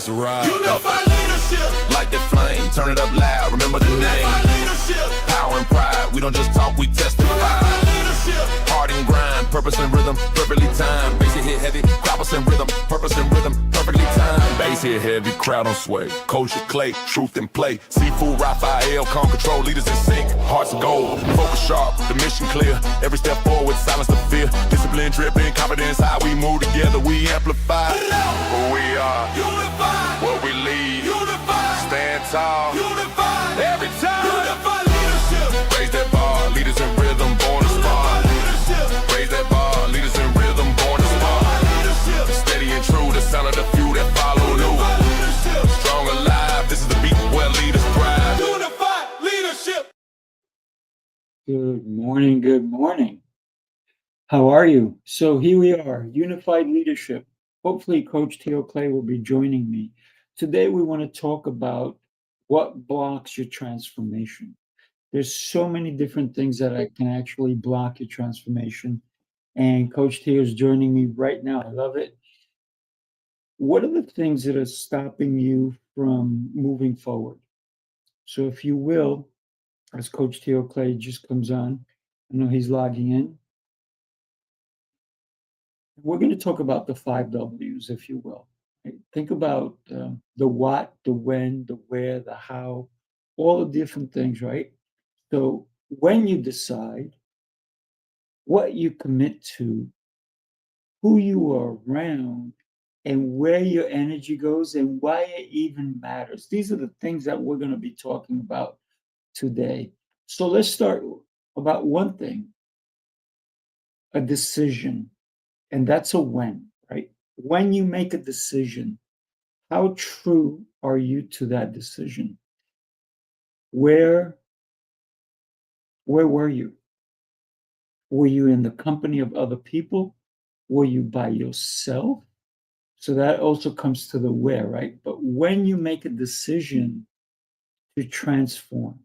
let's ride. Unified leadership. Light that flame, turn it up loud, remember the name. Unified leadership. Power and pride, we don't just talk, we testify. Unified leadership. Heart and grind, purpose and rhythm, perfectly timed. Bass hit heavy, croppers and rhythm, purpose and rhythm, perfectly timed. Bass hit heavy, crowd on sway. Culture clay, truth and play. Sifu, Rafael, calm control, leaders in sync. Hearts of gold, focus sharp, the mission clear. Every step forward, silence the fear. Discipline, dripping, confidence, how we move together, we amplify. Who we are, unified. What we lead, unified. Stand tall, unified. Every time, unified leadership. Raise that bar, leaders in rhythm, born to spar. Raise that bar, leaders in rhythm, born to spar. Steady and true, the sound of the few that follow new. Strong alive, this is the beat where leaders thrive. Unified leadership. Good morning, good morning. How are you? So here we are, Unified Leadership. Hopefully Coach Theo Clay will be joining me. Today we want to talk about what blocks your transformation. There's so many different things that can actually block your transformation. And Coach Theo is joining me right now. I love it. What are the things that are stopping you from moving forward? So if you will, as Coach Theo Clay just comes on, I know he's logging in. We're going to talk about the 5 W's, if you will. Right? Think about the what, the when, the where, the how, all the different things, right? So when you decide what you commit to, who you are around, and where your energy goes, and why it even matters. These are the things that we're going to be talking about today. So let's start about one thing, a decision. And that's a when, right? When you make a decision, how true are you to that decision? Where were you? Were you in the company of other people? Were you by yourself? So that also comes to the where, right? But when you make a decision to transform,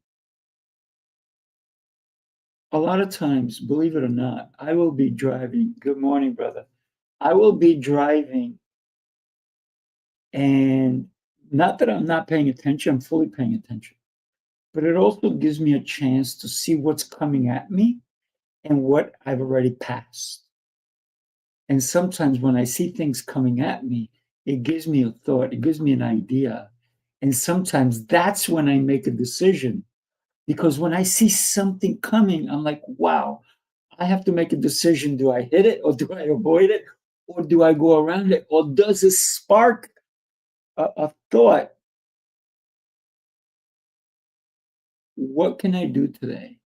a lot of times, believe it or not, I will be driving. Good morning, brother. I will be driving, and not that I'm not paying attention, I'm fully paying attention. But it also gives me a chance to see what's coming at me and what I've already passed. And sometimes when I see things coming at me, it gives me a thought, it gives me an idea. And sometimes that's when I make a decision. Because when I see something coming, I'm like, wow, I have to make a decision. Do I hit it, or do I avoid it, or do I go around it? Or does it spark a thought? What can I do today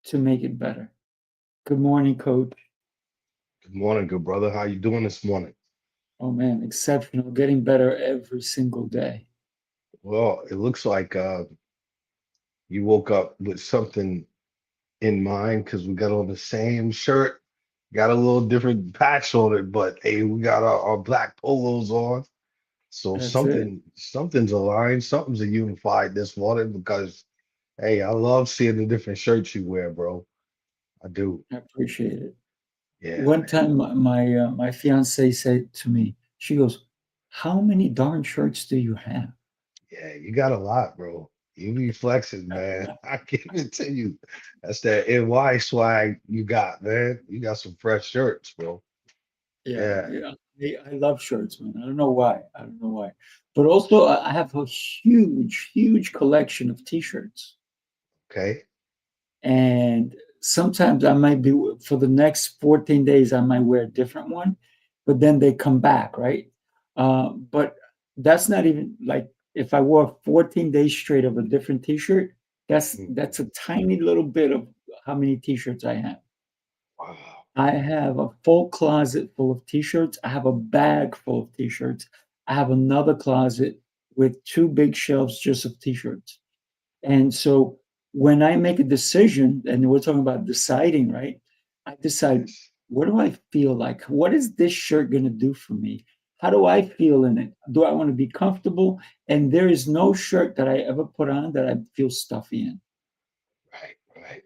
to make it better? Good morning, Coach. Good morning, good brother. How you doing this morning? Oh man, exceptional. Getting better every single day. Well, it looks like you woke up with something in mind because we got on the same shirt, got a little different patch on it, but hey, we got our black polos on. So That's it. something's aligned, something's a unified this morning because hey, I love seeing the different shirts you wear, bro. I do. I appreciate it. Yeah, One man. time, my fiance said to me, she goes, "How many darn shirts do you have?" Yeah, you got a lot, bro. You be flexing, man. I give it to you. That's that NY swag you got, man. You got some fresh shirts, bro. Yeah, Yeah. yeah. I love shirts, man. I don't know why. I don't know why. But also, I have a huge, huge collection of T-shirts. Okay. And sometimes I might be, for the next 14 days, I might wear a different one, but then they come back, right? But that's not even like if I wore 14 days straight of a different T-shirt, Mm. that's a tiny little bit of how many T-shirts I have. Wow. I have a full closet full of T-shirts. I have a bag full of T-shirts. I have another closet with 2 big shelves just of T-shirts. And so when I make a decision, and we're talking about deciding, right? I decide, Yes. what do I feel like? What is this shirt going to do for me? How do I feel in it? Do I want to be comfortable? And there is no shirt that I ever put on that I feel stuffy in, Right, right,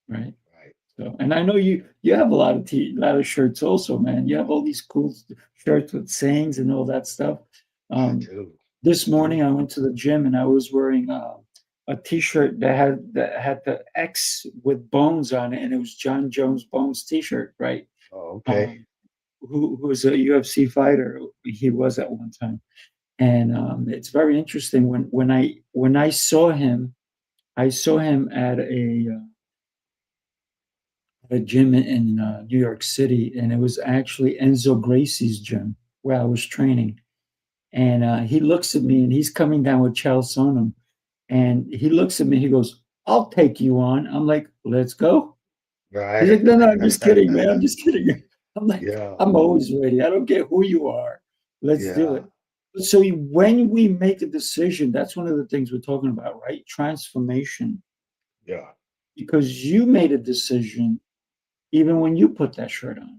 right? right. So, and I know you have a lot of shirts also, man. You have all these cool shirts with sayings and all that stuff. I Um, do. this I do. morning I went to the gym and I was wearing a T-shirt that had the X with bones on it, and it was John Jones Bones T-shirt, right? Oh, okay. Um, who was a UFC fighter? He was at one time, and it's very interesting when I saw him. I saw him at a gym in New York City, and it was actually Enzo Gracie's gym where I was training. And he looks at me, and he's coming down with Chael Sonnen, and he looks at me. He goes, "I'll take you on." I'm like, "Let's go." He's like, Right. "No, no, I'm just kidding, man. I'm just kidding." I'm like, Yeah. "I'm always ready. I don't care who you are. Let's do Yeah. it." So when we make a decision, that's one of the things we're talking about, right? Transformation, Yeah. because you made a decision even when you put that shirt on.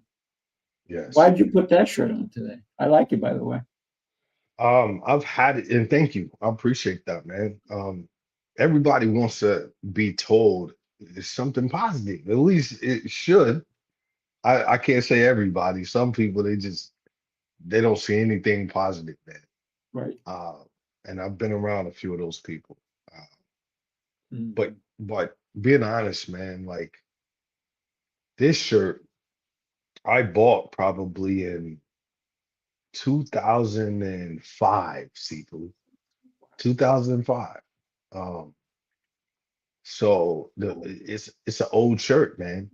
Yes. Why'd you put that shirt on today? I like it, by the way. I've had it, and thank you. I appreciate that, man. Everybody wants to be told it's something positive. At least it should. I can't say everybody. Some people they don't see anything positive, man. Right. Uh, and I've been around a few of those people. Uh, but Mhm. being honest, man, like this shirt I bought probably in 2005, Sifu. 2005. Um, so it's an old shirt, man.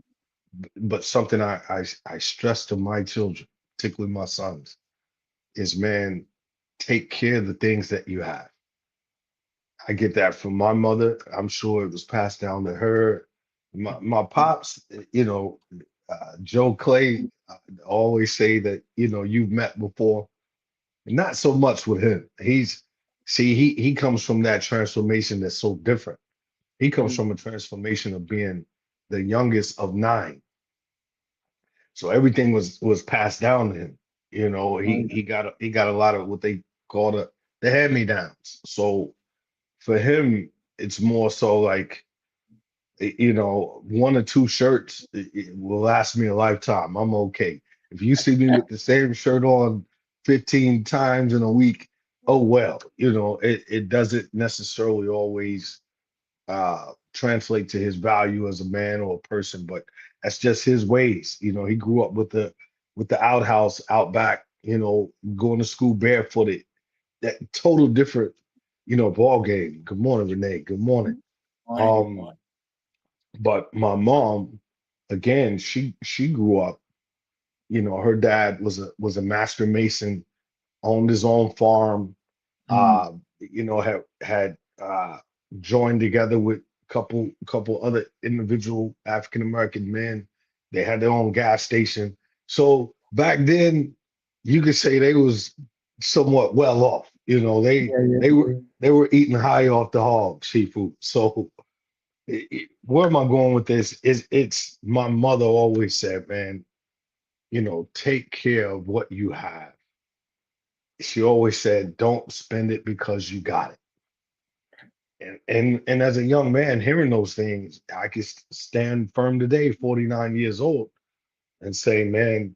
But something I stress to my children, particularly my sons, is man, take care of the things that you have. I get that from my mother. I'm sure it was passed down to her. My pops, Joe Clay always say that, you've met before. Not so much with him. He comes from that transformation that's so different. He comes Mhm. from a transformation of being the youngest of nine. So everything was passed down to him. Oh, He got a lot of what they call the hand-me-downs. So for him, it's more so like, one or two shirts it will last me a lifetime. I'm okay. If you see me with the same shirt on 15 times in a week, oh well. It doesn't necessarily always translate to his value as a man or a person, but that's just his ways. He grew up with the outhouse out back, going to school barefooted. That total different, ball game. Good morning, Renee. Good morning. morning, good Um, morning. but my mom, again, she grew up, her dad was a master mason, owned his own farm, Mm, had joined together with couple other individual African American men. They had their own gas station. So back then, you could say they was somewhat well off. They yeah, yeah, they were yeah. they were eating high off the hog seafood. So where am I going with this? It's my mother always said, man, take care of what you have. She always said, don't spend it because you got it. And as a young man, hearing those things, I can stand firm today, 49 years old, and say, man,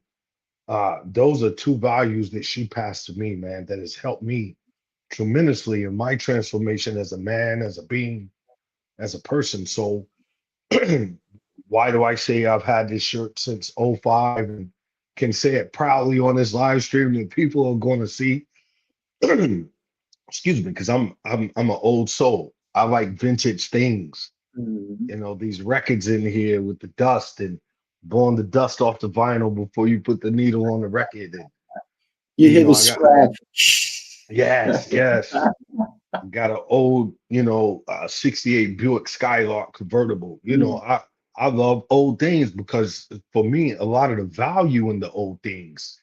those are two values that she passed to me, man, that has helped me tremendously in my transformation as a man, as a being, as a person. So why do I say I've had this shirt since '05 and can say it proudly on this live stream that people are going to see? Excuse me, because I'm an old soul. I like vintage things. Mhm. These records in here with the dust and blowing the dust off the vinyl before you put the needle on the record. And You hear the I got scratch. yes, yes. Got an old, 68 Buick Skylark convertible. Mm, I love old things because for me, a lot of the value in the old things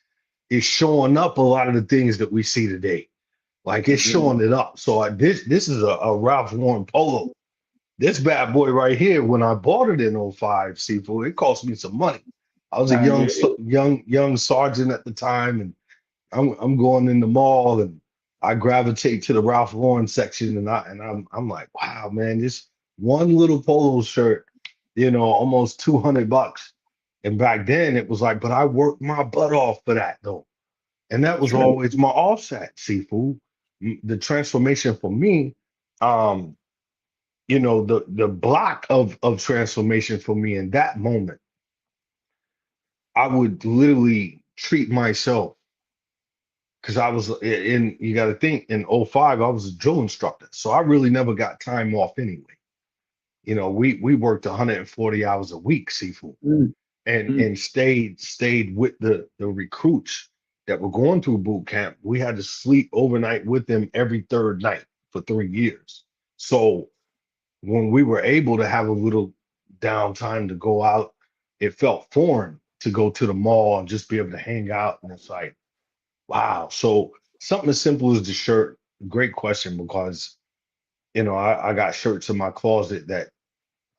is showing up a lot of the things that we see today. Like it's agree. showing it up. So this is a Ralph Lauren polo. This bad boy right here, when I bought it in '05, Seafood, it cost me some money. I was a I young hear you. young sergeant at the time, and I'm going in the mall and I gravitate to the Ralph Lauren section and I'm like, wow, man, this one little polo shirt, almost $200. And back then it was like, but I worked my butt off for that though. And that That's was right. always my offset, Sifu. The transformation for me, um, the block of transformation for me in that moment, I would literally treat myself because I was in, you got to think, in '05, I was a drill instructor. So I really never got time off anyway. We worked 140 hours a week, Sifu, Mm, mm, and stayed with the recruits that were going through boot camp. We had to sleep overnight with them every third night for 3 years. So when we were able to have a little downtime to go out, it felt foreign to go to the mall and just be able to hang out. And it's like, wow. So something as simple as the shirt, great question, because I got shirts in my closet that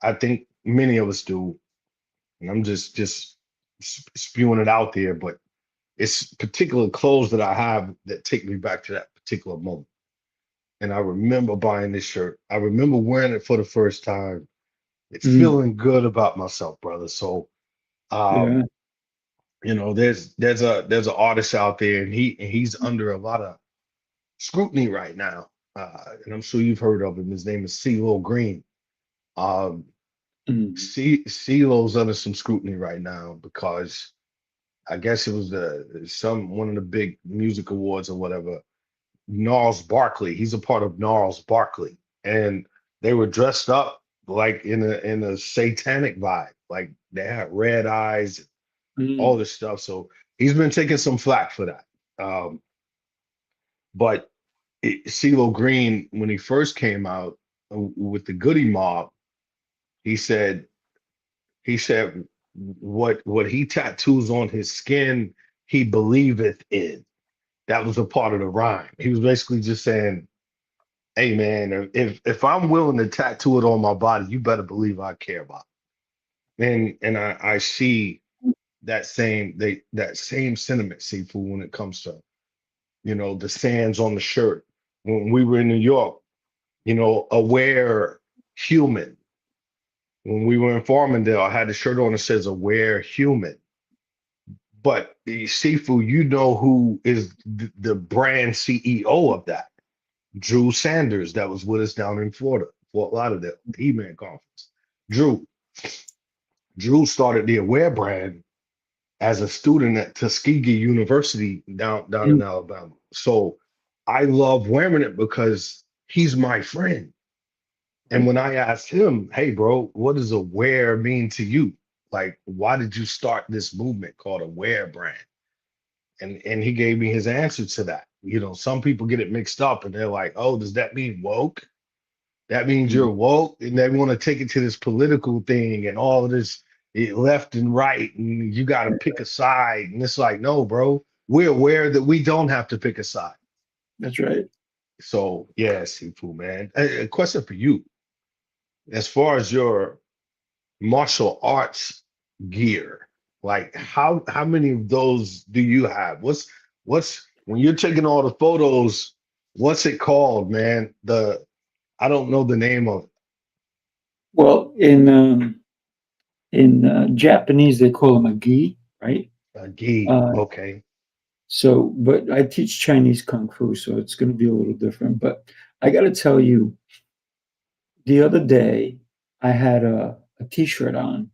I think many of us do, and I'm just spewing it out there, but it's particular clothes that I have that take me back to that particular moment. And I remember buying this shirt. I remember wearing it for the first time. It's mm. feeling good about myself, brother. So, Yeah. um, there's an artist out there, and he's under a lot of scrutiny right now. And I'm sure you've heard of him. His name is CeeLo Green. Um, Mm, CeeLo's under some scrutiny right now because I guess it was one of the big music awards or whatever. Gnarls Barkley, he's a part of Gnarls Barkley, and they were dressed up like in a satanic vibe, like they had red eyes, all mm, this stuff. So he's been taking some flack for that. But CeeLo Green, when he first came out with the Goody Mob, he said what he tattoos on his skin, he believeth in. That was a part of the rhyme. He was basically just saying, hey man, if I'm willing to tattoo it on my body, you better believe I care about it. And I see that same sentiment, Sifu, when it comes to, the sands on the shirt. When we were in New York, aware human. When we were in Farmingdale, I had a shirt on that says aware human. But the Sifu, you know who is the brand CEO of that? Drew Sanders, that was with us down in Florida, Fort Lauderdale, the He-Man conference. Drew, Drew started the Aware brand as a student at Tuskegee University down in mm. Alabama. So I love wearing it because he's my friend. And Right. when I asked him, hey bro, what does Aware mean to you? Like, why did you start this movement called Aware brand? And he gave me his answer to that. Some people get it mixed up and they're like, oh, does that mean woke? That means Mm. you're woke, and they want to take it to this political thing and all of this left and right, and you got to pick a side. And it's like, no, bro, we're aware that we don't have to pick a side. That's right. So, yeah, Sifu, man. A question for you. As far as your martial arts gear, like how many of those do you have? What's when you're taking all the photos, what's it called, man? I don't know the name of Well, in Japanese, they call them a gi, right? gi. Uh, Okay. so, but I teach Chinese kung fu, so it's going to be a little different. But I got to tell you, the other day I had a t-shirt on,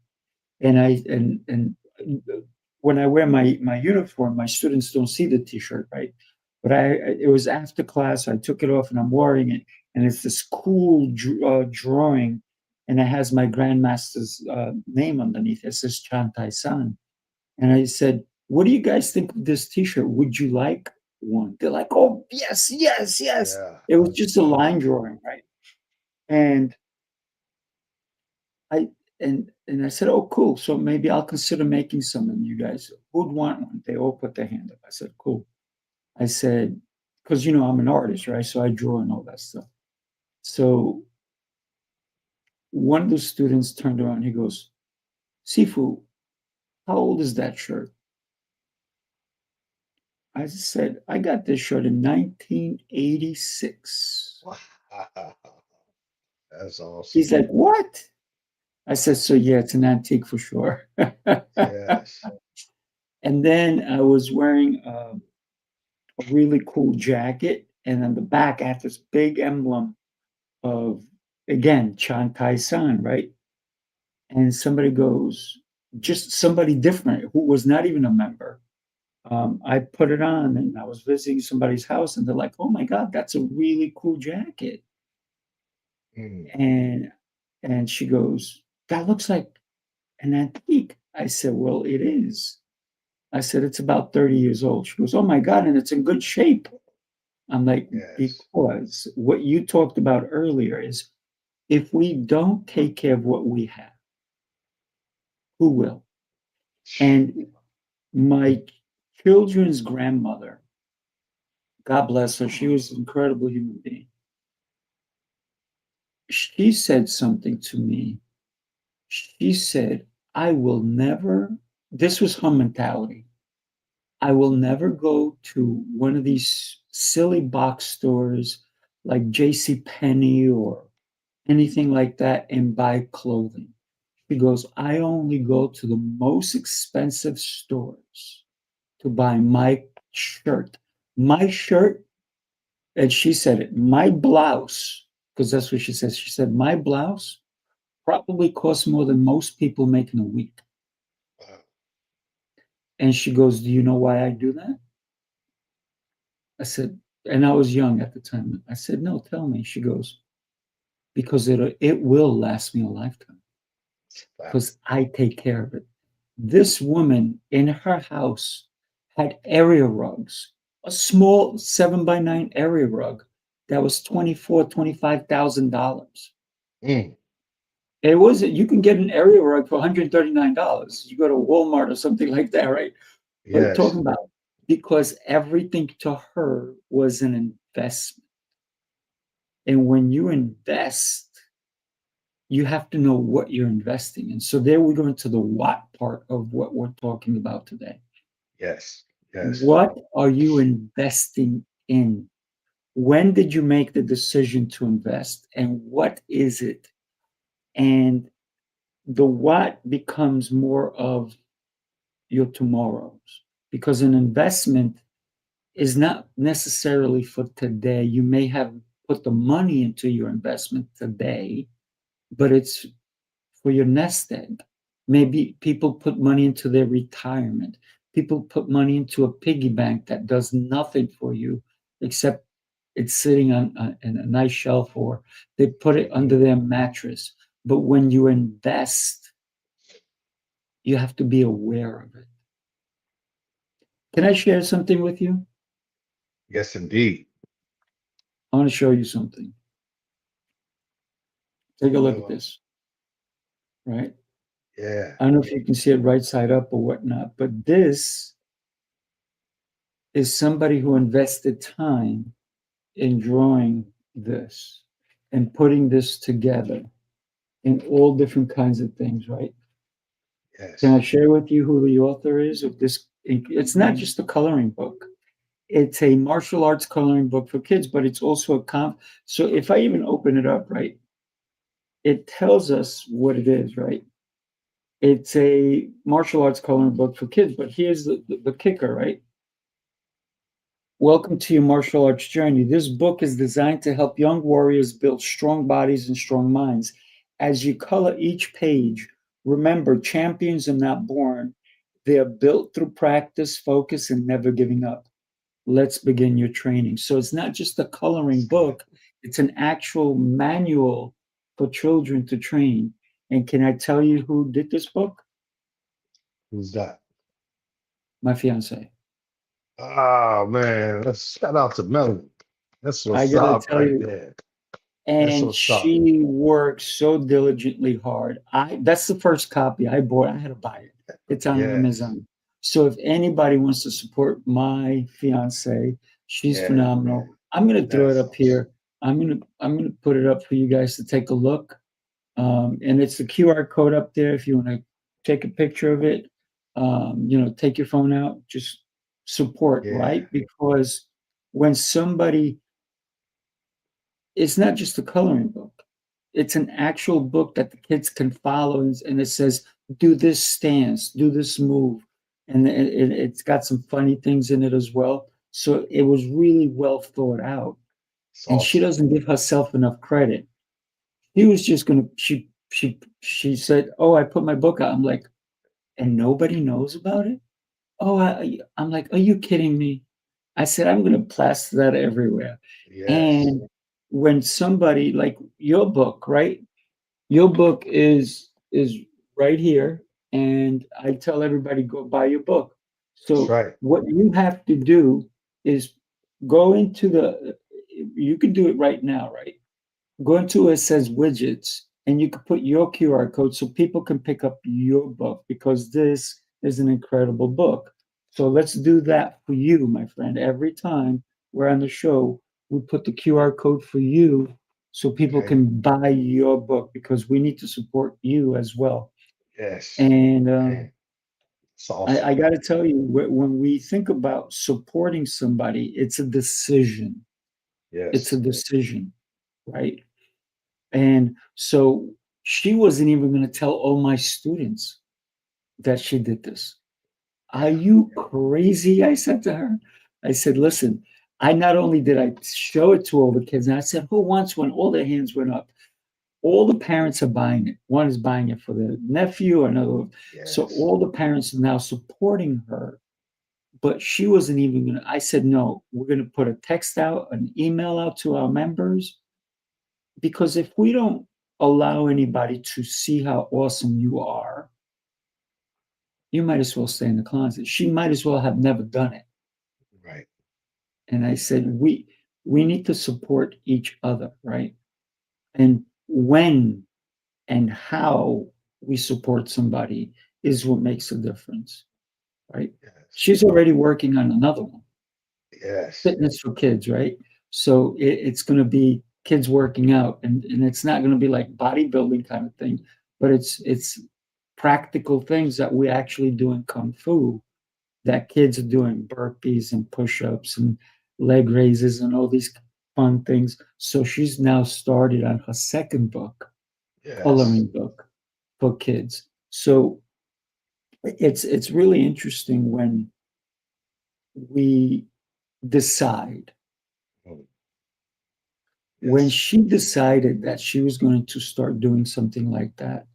and when I wear my uniform, my students don't see the t-shirt, right? But it was after class. I took it off, and I'm wearing it, and it's this cool drawing, and it has my grandmaster's name underneath. It says Chantai San, and I said, "What do you guys think of this t-shirt? Would you like one?" They're like, "Oh yes, yes, yes." Yeah. It was just a line drawing, right? And I and I said, "Oh, cool. So maybe I'll consider making some." And you guys, who'd want one? They all put their hand up. I said, "Cool." I said, "Because I'm an artist, right? So I draw and all that stuff." So one of the students turned around. He goes, "Sifu, how old is that shirt?" I said, "I got this shirt in 1986." That's awesome. He's like, "What?" I said, "So yeah, it's an antique for sure." Yes. And then I was wearing a really cool jacket, and on the back I had this big emblem of, again, Chan Tai San, right? And somebody goes, just somebody different who was not even a member. I put it on and I was visiting somebody's house and they're like, oh my God, that's a really cool jacket. Mm. And she goes, that looks like an antique. I said, well, it is. I said, it's about 30 years old. She goes, oh my God, and it's in good shape. I'm like, Yes. because what you talked about earlier is if we don't take care of what we have, who will? And my children's grandmother, God bless her, she was an incredible human being. She said something to me. She said, I will never, this was her mentality. I will never go to one of these silly box stores like J.C. Penney or anything like that and buy clothing. She goes, I only go to the most expensive stores to buy my shirt. My shirt, and she said it, my blouse, because that's what she says. She said, my blouse probably costs more than most people make in a week. And she goes, do you know why I do that? I said, and I was young at the time. I said, no, tell me. She goes, because it will last me a lifetime Wow. because I take care of it. This woman in her house had area rugs, a small 7x9 area rug that was $25,000. Mm. It wasn't, you can get an area rug for $139. You go to Walmart or something like that, right? But Yes. talking about, because everything to her was an investment. And when you invest, you have to know what you're investing in. So there we go into the what part of what we're talking about today. Yes. Yes. What are you investing in? When did you make the decision to invest? And what is it? And the what becomes more of your tomorrows, because an investment is not necessarily for today. You may have put the money into your investment today, but it's for your nest egg. Maybe people put money into their retirement. People put money into a piggy bank that does nothing for you except it's sitting on in a nice shelf, or they put it under their mattress. But when you invest, you have to be aware of it. Can I share something with you? Yes, indeed. I want to show you something. Take a look at Oh, this, right? yeah. I don't know if you can see it right side up or whatnot, but this is somebody who invested time in drawing this and putting this together in all different kinds of things, right? Can I Yes. share with you who the author is of this? It's not just a coloring book. It's a martial arts coloring book for kids, but it's also a so if I even open it up, right, it tells us what it is, right? It's a martial arts coloring book for kids, but here's the kicker, right? Welcome to your martial arts journey. This book is designed to help young warriors build strong bodies and strong minds. As you color each page, remember, champions are not born. They are built through practice, focus, and never giving up. Let's begin your training. So it's not just a coloring book, it's an actual manual for children to train. And can I tell you who did this book? Who's that? My fiance. Oh man, let's shout out to Melanie. That's I what's gotta up tell right you, there. That's and what's up. she works so diligently hard. That's the first copy I bought. I had to buy it. It's on Yes. Amazon. So if anybody wants to support my fiance, she's Yeah, phenomenal. man. I'm gonna throw it That's up awesome. here. I'm gonna put it up for you guys to take a look. And it's the QR code up there if you want to take a picture of it. Take your phone out, just support, Yeah. right? Because when somebody, it's not just a coloring book. It's an actual book that the kids can follow, and it says, do this stance, do this move. And it's got some funny things in it as well. So it was really well thought out. It's And she awesome. doesn't give herself enough credit. She was just gonna she said, "Oh, I put my book out." I'm like, "And nobody knows about it?" Oh, I'm like, "Are you kidding me?" I said, "I'm gonna plaster that everywhere." Yes. And when somebody like your book, right? Your book is right here, and I tell everybody, "Go buy your book." That's So right. what you have to do is go into the you can do it right now, right? Go into where it says widgets, and you can put your QR code so people can pick up your book because this is an incredible book. So let's do that for you, my friend. Every time we're on the show, we put the QR code for you so people Okay. can buy your book because we need to support you as well. Yes. And Man, it's I awesome. got to tell you, when we think about supporting somebody, it's a decision. It's a Yes. decision, right? And so she wasn't even going to tell all my students that she did this. Are Yeah. you crazy? I said to her. I said, listen, I not only did I show it to all the kids, and I said, who wants one? All their hands went up. All the parents are buying it. One is buying it for their nephew, another. So Yes. all the parents are now supporting her. But she wasn't even going to. I said, no, we're going to put a text out, an email out to our members because if we don't allow anybody to see how awesome you are, you might as well stay in the closet. She might as well have never done it. Right. And I said, we need to support each other, right? And when and how we support somebody is what makes a difference, right? Yes. She's already working on another one, Yes. fitness for kids, right? So it's going to be kids working out, and it's not going to be like bodybuilding kind of thing, but it's practical things that we actually do in kung fu that kids are doing burpees and push-ups and leg raises and all these fun things. So she's now started on her second book, Yes. coloring book for kids. So it's really interesting when we decide. Mm. When Yes. she decided that she was going to start doing something like that,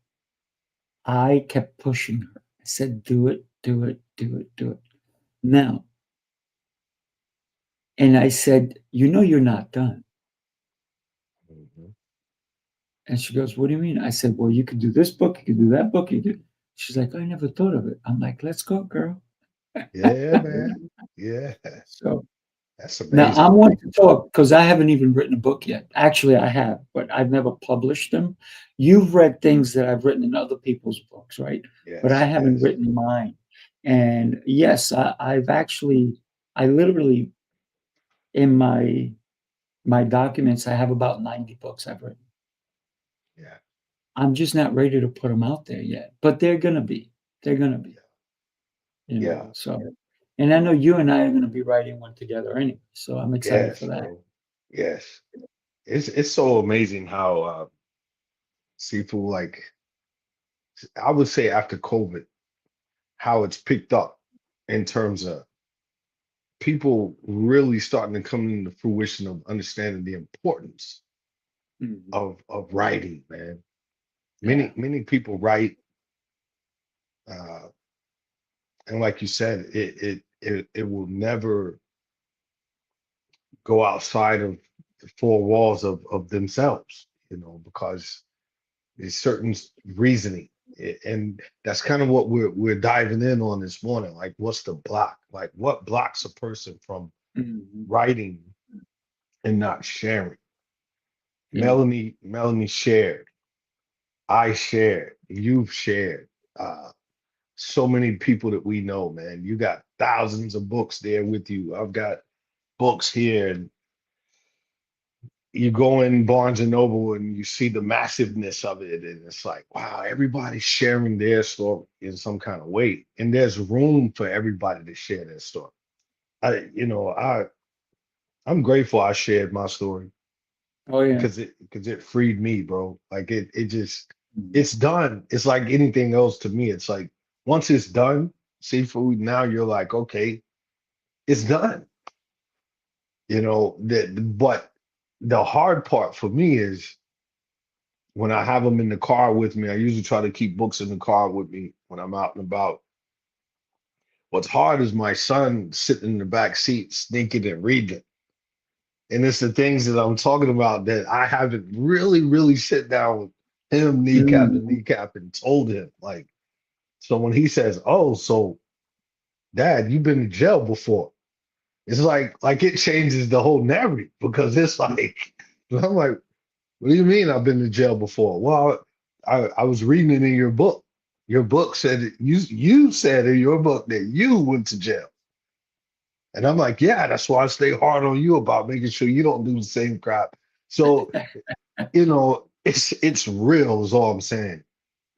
I kept pushing her. I said, do it, do it, do it, do it. Now, and I said, you're not done. Mhm. And she goes, what do you mean? I said, well, you could do this book, you could do that book, you do. She's like, I never thought of it. I'm like, let's go, girl. Yeah, man. Yeah. So That's now I amazing. want to talk because I haven't even written a book yet. Actually, I have, but I've never published them. You've read things that I've written in other people's books, right? But I Yes. haven't Yes. written mine. And yes, I literally, in my documents, I have about 90 books I've written. Yeah. I'm just not ready to put them out there yet, but they're gonna be. They're gonna be, Yeah. so. And I know you and I are gonna be writing one together anyway, so I'm excited for Yes, that. bro. Yes. It's so amazing how seafood, like I would say after COVID, how it's picked up in terms of people really starting to come into fruition of understanding the importance Mhm. of writing, man. Yeah. Many people write, uh, and like you said, it will never go outside of the four walls of themselves, because there's certain reasoning. And that's kind of what we're diving in on this morning. Like, what's the block? Like, what blocks a person from Mhm. writing and not sharing? Yeah. Melanie shared, I shared, you've shared. So many people that we know, man. You got thousands of books there with you. I've got books here, and you go in Barnes and Noble and you see the massiveness of it, and it's like, wow, everybody's sharing their story in some kind of way, and there's room for everybody to share their story. I'm grateful I shared my story Oh, yeah. because it freed me, bro. Like it just Mhm. it's done. It's like anything else to me. It's like once it's done, seafood. Now you're like, okay, it's done. but the hard part for me is when I have them in the car with me. I usually try to keep books in the car with me when I'm out and about. What's hard is my son sitting in the back seat, sneaking and reading. And it's the things that I'm talking about that I haven't really sit down with him kneecap to Mm. kneecap and told him. Like, so when he says, "Oh, so Dad, you've been to jail before," it's like it changes the whole narrative because it's like I'm like, "What do you mean I've been to jail before?" Well, I was reading it in your book. Your book said you said in your book that you went to jail. And I'm like, yeah, that's why I stay hard on you about making sure you don't do the same crap. So, it's real is all I'm saying.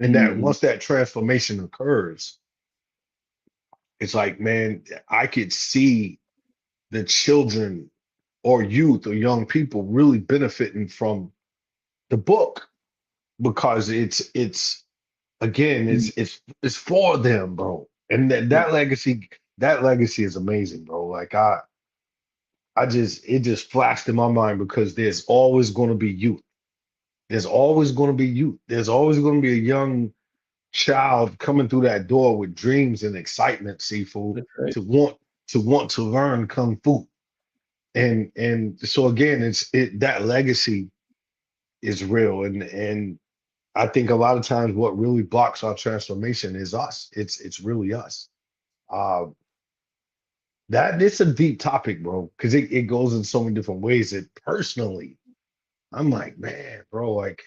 And that Mhm. once that transformation occurs, it's like, man, I could see the children or youth or young people really benefiting from the book because it's again, Mm. it's for them, bro. And that legacy is amazing, bro. Like it just flashed in my mind because there's always going to be youth. There's always going to be youth. There's always going to be a young child coming through that door with dreams and excitement, Sifu, That's right. to want to learn kung fu. And so again, that legacy is real. And I think a lot of times what really blocks our transformation is us. It's really us. Uh, that it's a deep topic, bro, because it goes in so many different ways. That personally, I'm like, man, bro, like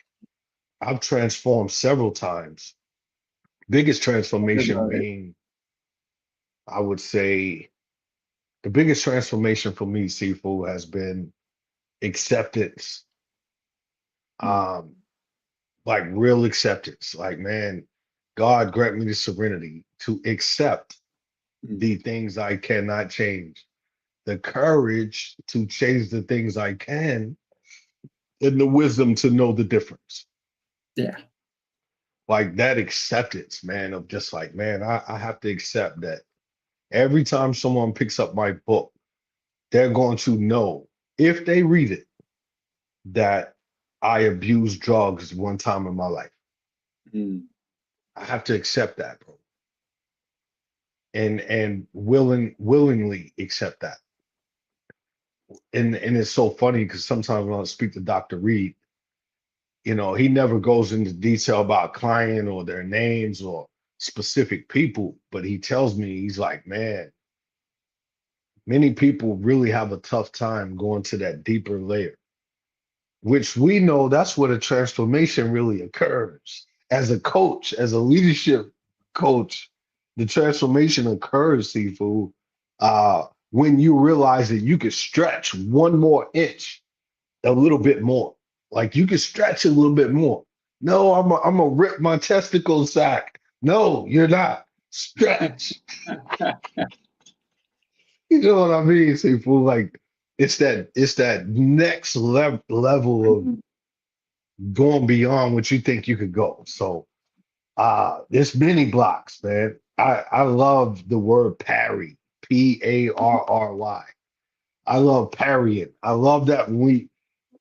I've transformed several times. Biggest Talk transformation about it. being, I would say, the biggest transformation for me, Sifu, has been acceptance. Mm. Um, like real acceptance. Like, man, God grant me the serenity to accept Mm. the things I cannot change, the courage to change the things I can, and the wisdom to know the difference. Yeah. Like that acceptance, man, of just like, man, I have to accept that every time someone picks up my book, they're going to know if they read it that I abused drugs one time in my life. Mm. I have to accept that, bro, and willingly accept that. And it's so funny because sometimes when I speak to Dr. Reed, he never goes into detail about client or their names or specific people, but he tells me he's like, man, many people really have a tough time going to that deeper layer, which we know that's where the transformation really occurs. As a coach, as a leadership coach, the transformation occurs, Sifu, when you realize that you can stretch one more inch a little bit more. Like you can stretch a little bit more. No, I'm gonna rip my testicle sack. No, you're not. Stretch. You know what I mean? Sifu, like it's that next level of Mm. going beyond what you think you could go. So there's many blocks, man. I love the word parry, Parry. I love parrying. I love that when we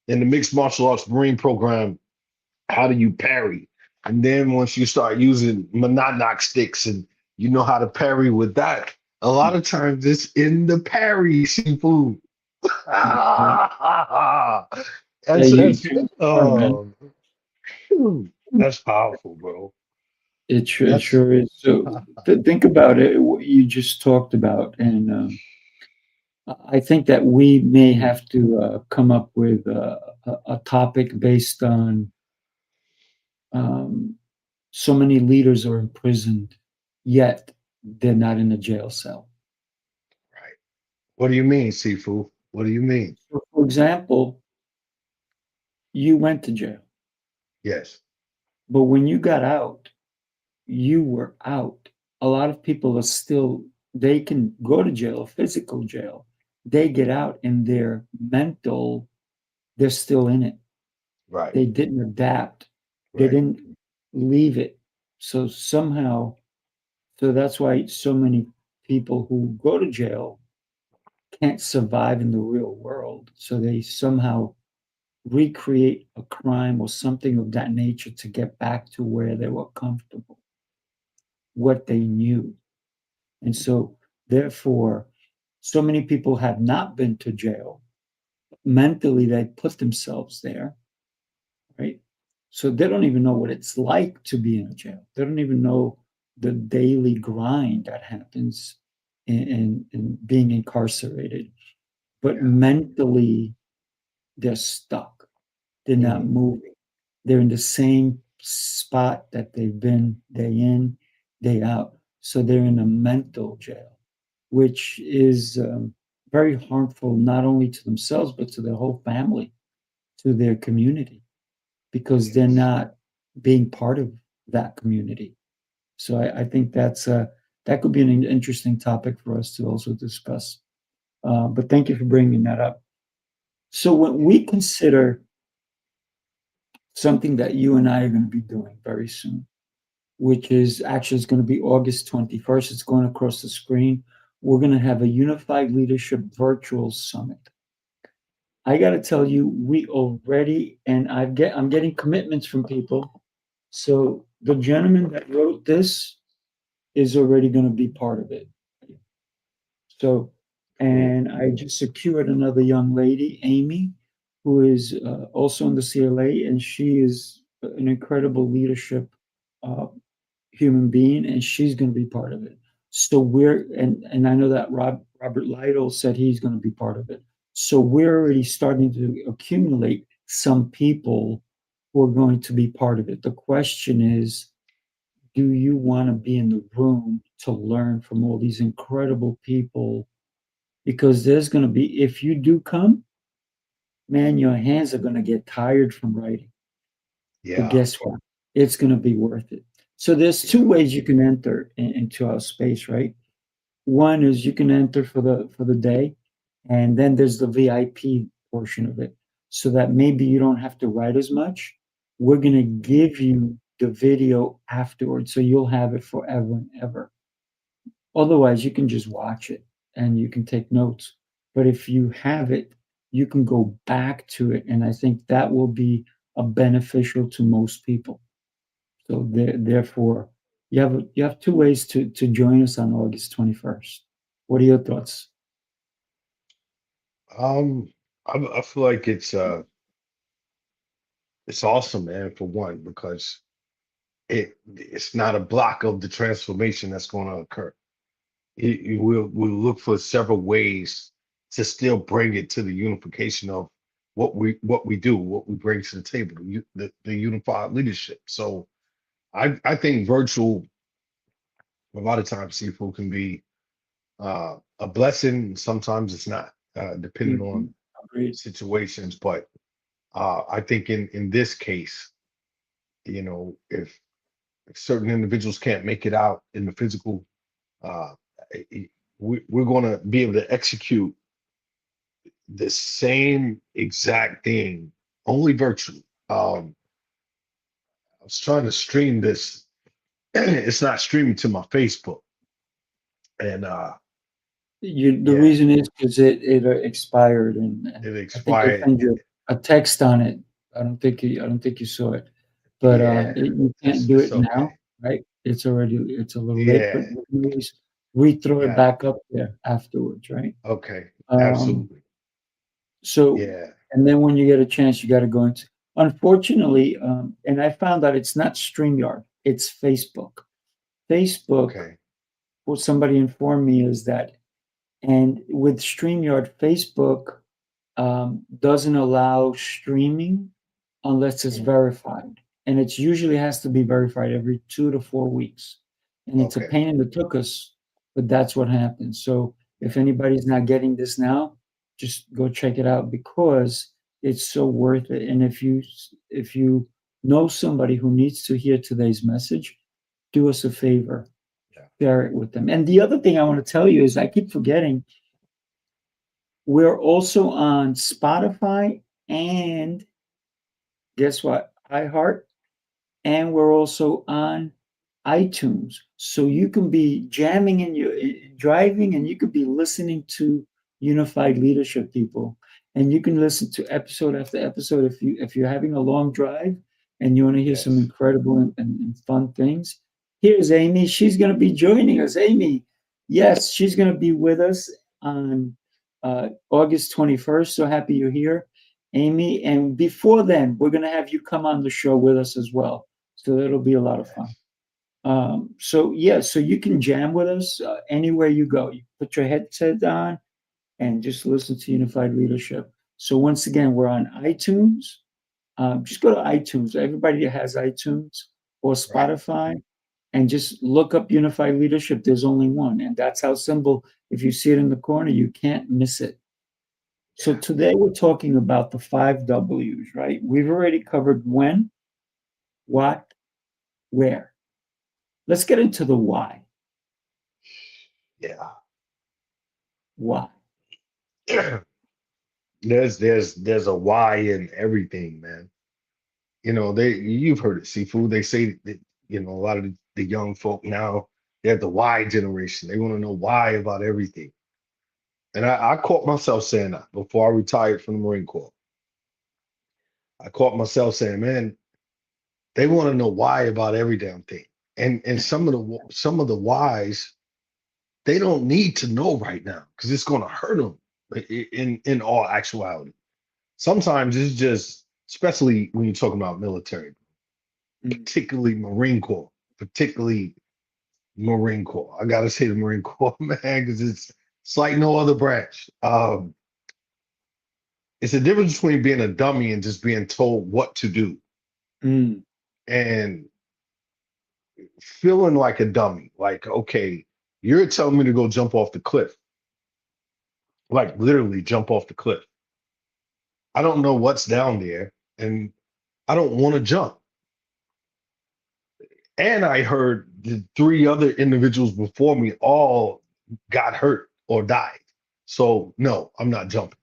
in the mixed martial arts Marine program, how do you parry? And then once you start using monadnock sticks and you know how to parry with that, a lot of times it's in the parry seafood. Mhm. Yeah, that's you that's too are, man. oh phew, that's powerful, bro. It That's sure is. So think about it, what you just talked about, and I think that we may have to come up with a topic based on um, so many leaders are imprisoned, yet they're not in a jail cell. right. What do you mean, Sifu? What do you mean? So for example, you went to jail, Yes, but when you got out, you were out. A lot of people are still, they can go to jail, physical jail. They get out and their mental, they're still in it. right, They didn't adapt. They right. didn't leave it. So somehow, so that's why so many people who go to jail can't survive in the real world. So they somehow recreate a crime or something of that nature to get back to where they were comfortable, what they knew. And so, therefore, so many people have not been to jail. Mentally, they put themselves there, right? So they don't even know what it's like to be in a jail. They don't even know the daily grind that happens in being incarcerated. But Yeah. mentally, they're stuck. They're not Mhm. moving. They're in the same spot that they've been day in, day out. So they're in a mental jail, which is very harmful not only to themselves, but to their whole family, to their community, because they're Yes. not being part of that community. So I think that could be an interesting topic for us to also discuss. But thank you for bringing that up. So when Yeah. we consider something that you and I are going to be doing very soon, which is actually it's going to be August 21st. It's going across the screen. We're going to have a Unified Leadership Virtual Summit. I got to tell you, we already, and I'm getting commitments from people. So the gentleman that wrote this is already going to be part of it. So, Cool. and I just secured another young lady, Amy, who is also in the CLA, and she is an incredible leadership uh, human being, and she's going to be part of it. So and I know that Robert Lytle said he's going to be part of it. So we're already starting to accumulate some people who are going to be part of it. The question is, do you want to be in the room to learn from all these incredible people? Because there's going to be, if you do come, man, your hands are going to get tired from writing. But Yeah. guess what? It's going to be worth it. So there's two Yeah. ways you can enter into our space, right? One is you can enter for the day, and then there's the VIP portion of it, so that maybe you don't have to write as much. We're going to give you the video afterwards, so you'll have it forever and ever. Otherwise, you can just watch it and you can take notes. But if you have it, you can go back to it, and I think that will be a beneficial to most people. So therefore, you have two ways to join us on August 21st. What are your thoughts? Um, I feel like it's awesome, man, for one, because it's not a block of the transformation that's going to occur. We'll look for several ways to still bring it to the unification of what we do, what we bring to the table, the unified leadership. So I think virtual a lot of times Sifu can be a blessing. Sometimes it's not, depending on Mhm. Agreed. situations. But I think in this case, you know, if certain individuals can't make it out in the physical, uh, we're going to be able to execute the same exact thing only virtually. I was trying to stream this. It's not streaming to my Facebook, and The yeah, reason is because it expired, and it I think I expired. sent you a text on it. I don't think you saw it, but Yeah, you can't do it's it okay. now, right? It's a little late, but Yeah, we can always re-throw it yeah. back up there afterwards, right? Okay, Um, absolutely. so, Yeah. and then when you get a chance, you got to go into. Unfortunately, and I found out it's not StreamYard, it's Facebook. Facebook, Okay. what somebody informed me is that, and with StreamYard, Facebook doesn't allow streaming unless it's Mm, verified. And it usually has to be verified every 2 to 4 weeks. And it's a okay. pain in the tuchus, but that's what happens. So if Yeah. anybody's not getting this now, just go check it out because it's so worth it. And if you know somebody who needs to hear today's message, do us a favor, Yeah. share it with them. And the other thing I want to tell you is I keep forgetting we're also on Spotify and guess what? iHeart, and we're also on iTunes. So you can be jamming in your driving and you could be listening to Unified Leadership, people. And you can listen to episode after episode if you're having a long drive and you want to hear some Yes. incredible and fun things. Here's Amy. She's going to be joining us. Amy, yes, she's going to be with us on August 21st. So happy you're here, Amy. And before then, we're going to have you come on the show with us as well. So that'll be a lot of fun. So yeah, so you can jam with us anywhere you go. You put your headset on and just listen to Unified Leadership. So once again, we're on iTunes. Just go to iTunes. Everybody has iTunes or Right. Spotify, and just look up Unified Leadership. There's only one, and that's how simple. If you see it in the corner, you can't miss it. So Yeah. today we're talking about the 5 W's, right? We've already covered when, what, where. Let's get into the why. Yeah. Why? There's a why in everything, man. You know, you've heard it, Sifu. They say that, you know, a lot of the young folk now, they're the why generation. They want to know why about everything. And I caught myself saying that before I retired from the Marine Corps. I caught myself saying, man, they want to know why about every damn thing. And some of the whys, they don't need to know right now because it's going to hurt them in all actuality. Sometimes it's just, especially when you're talking about military, Mm. particularly Marine Corps, particularly Marine Corps. I gotta say the Marine Corps, man, because it's like no other branch. It's a difference between being a dummy and just being told what to do Mm. and feeling like a dummy. Like, okay, you're telling me to go jump off the cliff, like literally jump off the cliff. I don't know what's down there, and I don't want to jump. And I heard the 3 other individuals before me all got hurt or died. So no, I'm not jumping.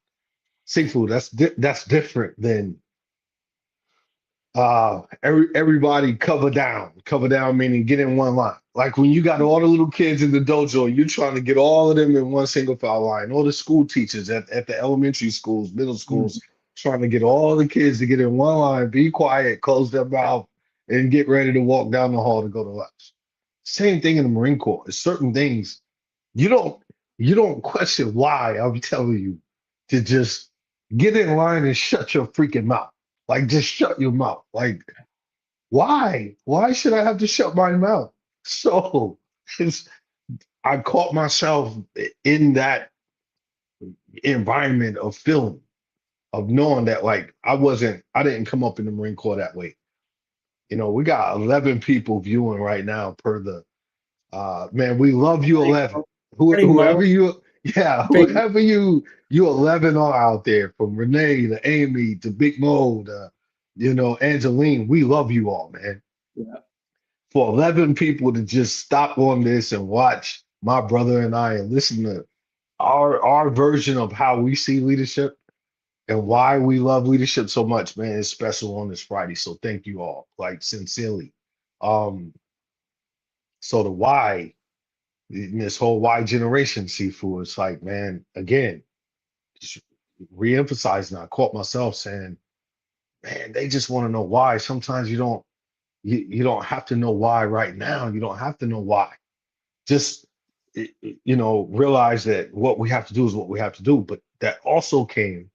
Seafood, that's different than everybody cover down meaning get in one line. Like when you got all the little kids in the dojo, you're trying to get all of them in one single file line. All the school teachers at the elementary schools, middle Mm. schools, trying to get all the kids to get in one line, be quiet, close their mouth, and get ready to walk down the hall to go to lunch. Same thing in the Marine Corps. There's certain things you don't you don't question why. I'm telling you to just get in line and shut your freaking mouth. Like just shut your mouth. Like why? Why should I have to shut my mouth? So it's I caught myself in that environment of feeling, of knowing that like I didn't come up in the Marine Corps that way. You know, we got 11 people viewing right now per the man, we love you, 11. Morning, Whoever Mo. you, yeah, Big. whoever you 11 are out there, from Renee to Amy to Big Mo to, Angeline, we love you all, man. Yeah. For 11 people to just stop on this and watch my brother and I and listen to our version of how we see leadership and why we love leadership so much, man, it's special on this Friday. So thank you all, like sincerely. Um, so the why in this whole Y generation seafood. It's like, man, again, just re-emphasizing. I caught myself saying, man, they just want to know why. Sometimes you don't have to know why right now. You don't have to know why. Just realize that what we have to do is what we have to do. But that also came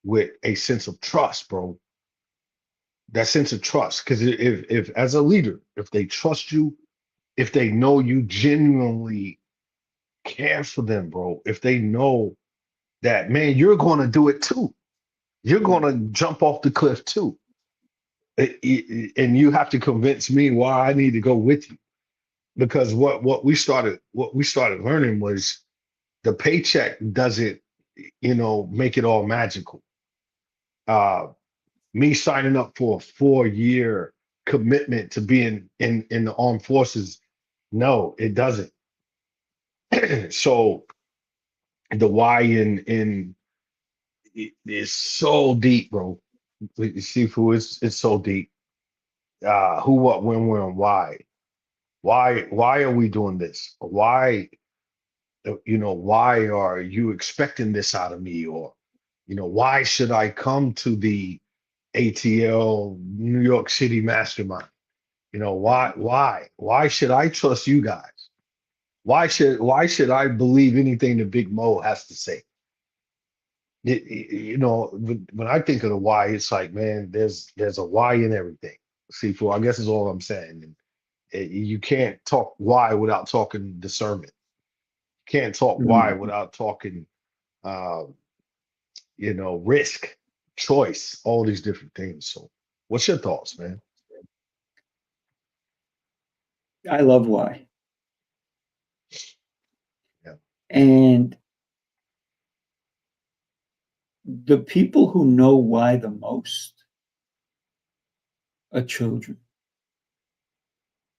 with a sense of trust, bro. That sense of trust. Because if as a leader, if they trust you, if they know you genuinely care for them, bro, if they know that, man, you're going to do it too. You're going to jump off the cliff too. And you have to convince me why I need to go with you. Because what we started learning was the paycheck doesn't, make it all magical. Me signing up for a 4-year commitment to be in the armed forces, no, it doesn't. So the why in it is so deep, bro. Sifu it's so deep. Who, what, when, where, and why? Why are we doing this? Why? why are you expecting this out of me? Or, why should I come to the ATL New York City Mastermind? Why should I trust you guys? Why should I believe anything that Big Mo has to say? When I think of the why, it's like, man, there's a why in everything. Sifu, I guess is all I'm saying. And you can't talk why without talking discernment. Can't talk why Mm. without talking, uh, risk, choice, all these different things. So, what's your thoughts, man? I love why. Yeah. And the people who know why the most are children.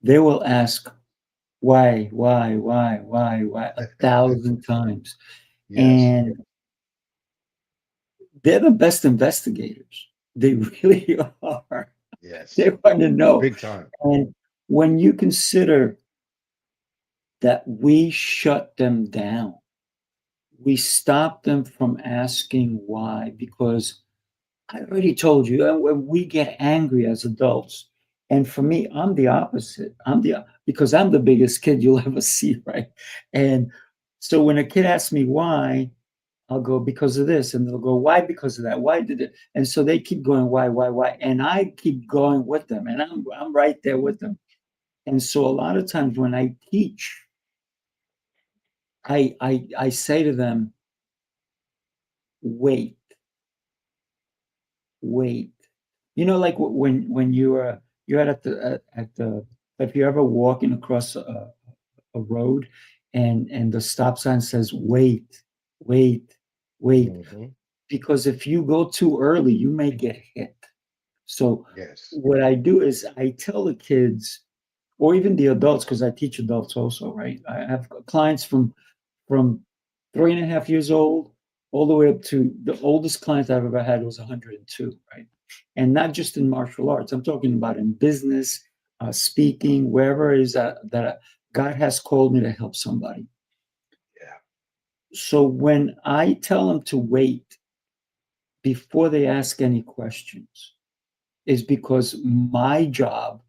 They will ask why 1,000 times. Yes. And they're the best investigators. They really are. They Yes. want to know. Big time. And when you consider that we shut them down, we stop them from asking why, because I already told you, and when we get angry as adults. And for me, I'm the opposite. Because I'm the biggest kid you'll ever see, right? And so when a kid asks me why, I'll go, because of this, and they'll go, why? Because of that. Why did it? And so they keep going, why? And I keep going with them, and I'm right there with them. And so a lot of times when I teach, I say to them, wait, wait. Like when you're at the if you're ever walking across a road, and the stop sign says wait, wait, wait, Hmm. because if you go too early, you may get hit. So Yes. what I do is I tell the kids, or even the adults, because I teach adults also, right? I have clients from 3.5 years old all the way up to the oldest client I've ever had was 102, right? And not just in martial arts. I'm talking about in business, speaking, wherever it is that God has called me to help somebody. Yeah. So when I tell them to wait before they ask any questions, is because my job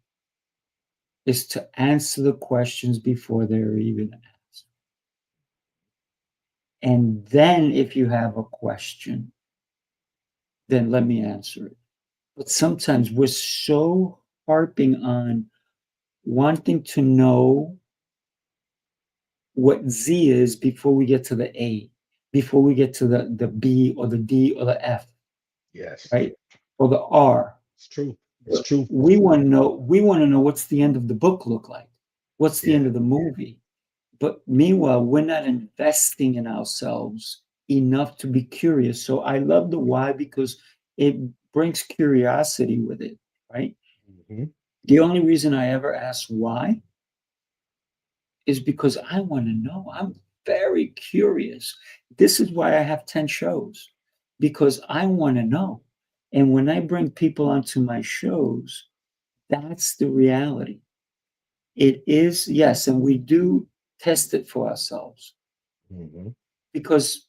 is to answer the questions before they're even asked. And then if you have a question, then let me answer it. But sometimes we're so harping on wanting to know what Z is before we get to the A, before we get to the B or the D or the F, Yes. right? Or the R. It's true. It's true. We want to know what's the end of the book look like? What's the end Yeah. of the movie? But meanwhile, we're not investing in ourselves enough to be curious. So I love the why because it brings curiosity with it, right? Hmm. The only reason I ever ask why is because I want to know. I'm very curious. This is why I have 10 shows, because I want to know. And when I bring people onto my shows, that's the reality. It is, yes, and we do test it for ourselves. Hmm. Because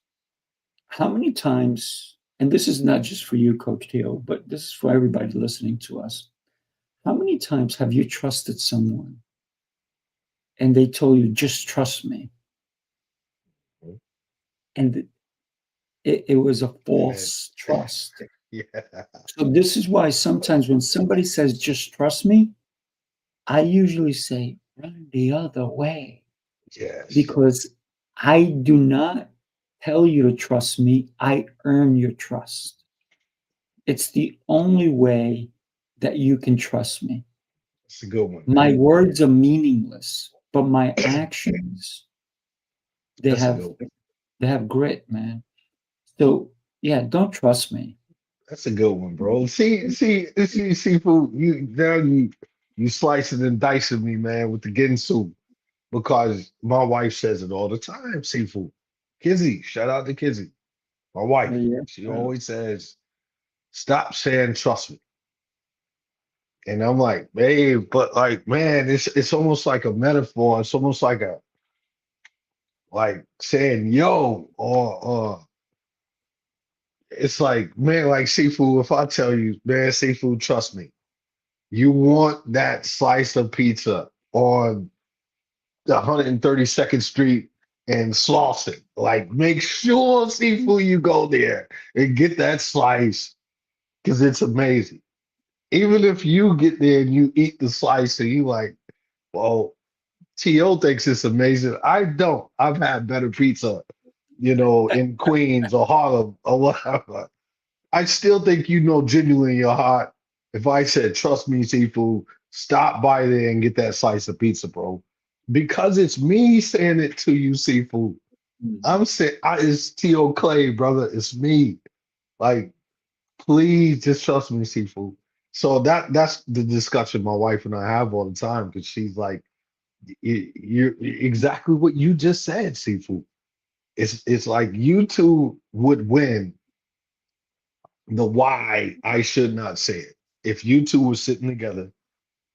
how many times, and this is not just for you, Coach Teo, but this is for everybody listening to us. How many times have you trusted someone and they told you, just trust me? And it was a false trust. Yeah. So this is why sometimes when somebody says, just trust me, I usually say, run the other way, Yes. because I do not tell you to trust me. I earn your trust. It's the only way that you can trust me. It's a good one, My man. words are meaningless, but my actions, they That's a have good one. they have grit, man. So yeah, don't trust me. That's a good one, bro. Seafood. You slicing and dicing me, man, with the Ginsu, because my wife says it all the time. Seafood. Kizzy, shout out to Kizzy, my wife. Yeah. She always says, "Stop saying trust me." And I'm like, babe, but like, man, it's almost like a metaphor. It's almost like like saying yo, or it's like, man, like Sifu, if I tell you, man, Sifu, trust me, you want that slice of pizza on the 132nd Street and Slauson. Like, make sure, Sifu, you go there and get that slice because it's amazing. Even if you get there and you eat the slice and you like, well, T.O. thinks it's amazing. I don't. I've had better pizza, in Queens or Harlem or whatever. I still think you know genuinely in your heart. If I said, trust me, seafood, stop by there and get that slice of pizza, bro. Because it's me saying it to you, seafood. Mm. I'm saying, it's T.O. Clay, brother. It's me. Like, please just trust me, seafood. So that's the discussion my wife and I have all the time because she's like, you're exactly what you just said, seafood. It's like you two would win the why I should not say it. If you two were sitting together,